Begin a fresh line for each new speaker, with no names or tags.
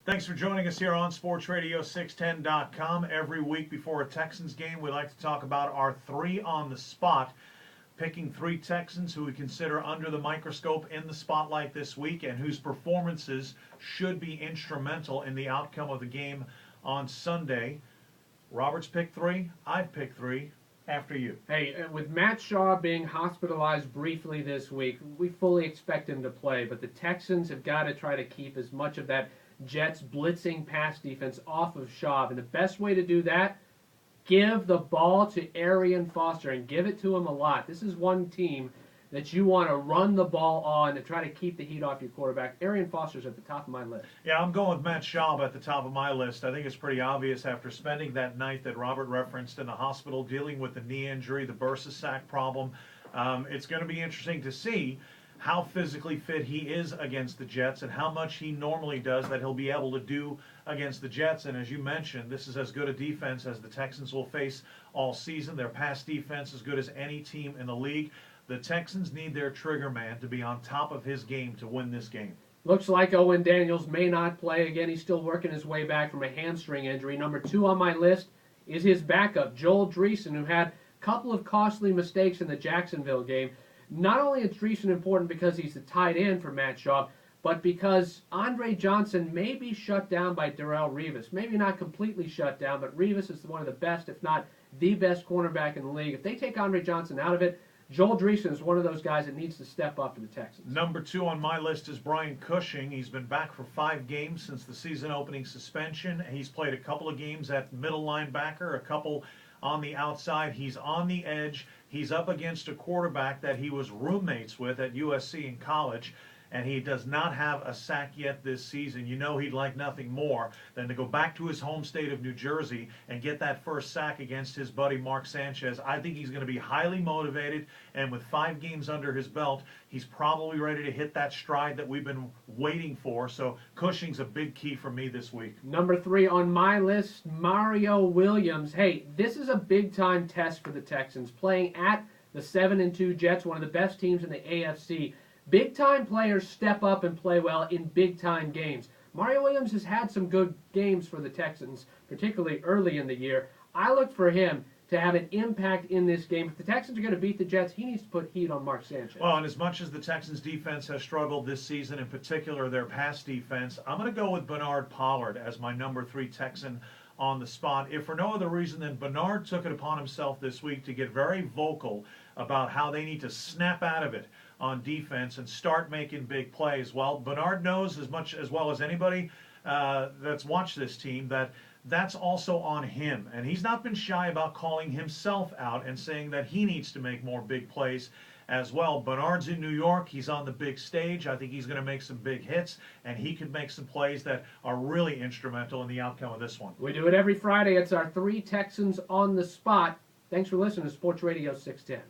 Thanks for joining us here on SportsRadio610.com. Every week before a Texans game, we like to talk about our three on the spot, picking three Texans who we consider under the microscope in the spotlight this week and whose performances should be instrumental in the outcome of the game on Sunday. Robert's picked three. I've picked three. After you.
Hey, with Matt Shaw being hospitalized briefly this week, we fully expect him to play, but the Texans have got to try to keep as much of that Jets blitzing pass defense off of Shaw. And the best way to do that, give the ball to Arian Foster and give it to him a lot. This is one team that you want to run the ball on and try to keep the heat off your quarterback. Arian Foster's at the top of my list.
Yeah, I'm going with Matt Schaub at the top of my list. I think it's pretty obvious after spending that night that Robert referenced in the hospital dealing with the knee injury, the bursa sac problem. It's going to be interesting to see how physically fit he is against the Jets and how much he normally does that he'll be able to do against the Jets. And as you mentioned, this is as good a defense as the Texans will face all season. Their pass defense is as good as any team in the league. The Texans need their trigger man to be on top of his game to win this game.
Looks like Owen Daniels may not play again. He's still working his way back from a hamstring injury. Number 2 on my list is his backup, Joel Dreesen, who had a couple of costly mistakes in the Jacksonville game. Not only is Dreesen important because he's the tight end for Matt Schaub, but because Andre Johnson may be shut down by Darrelle Revis. Maybe not completely shut down, but Revis is one of the best, if not the best cornerback in the league. If they take Andre Johnson out of it, Joel Dreesen is one of those guys that needs to step up for the Texans.
Number 2 on my list is Brian Cushing. He's been back for 5 games since the season-opening suspension. He's played a couple of games at middle linebacker, a couple on the outside. He's on the edge. He's up against a quarterback that he was roommates with at USC in college, and he does not have a sack yet this season. You know he'd like nothing more than to go back to his home state of New Jersey and get that first sack against his buddy Mark Sanchez. I think he's going to be highly motivated, and with 5 games under his belt, he's probably ready to hit that stride that we've been waiting for. So Cushing's a big key for me this week.
Number 3 on my list, Mario Williams. Hey, this is a big-time test for the Texans, playing at the 7-2 Jets, one of the best teams in the AFC. Big-time players step up and play well in big-time games. Mario Williams has had some good games for the Texans, particularly early in the year. I look for him to have an impact in this game. If the Texans are going to beat the Jets, he needs to put heat on Mark Sanchez.
Well, and as much as the Texans' defense has struggled this season, in particular their pass defense, I'm going to go with Bernard Pollard as my number 3 Texan on the spot, if for no other reason than Bernard took it upon himself this week to get very vocal about how they need to snap out of it on defense and start making big plays. Well, Bernard knows as well as anybody that's watched this team that that's also on him. And he's not been shy about calling himself out and saying that he needs to make more big plays as well. Bernard's in New York. He's on the big stage. I think he's going to make some big hits, and he could make some plays that are really instrumental in the outcome of this one.
We do it every Friday. It's our 3 Texans on the spot. Thanks for listening to Sports Radio 610.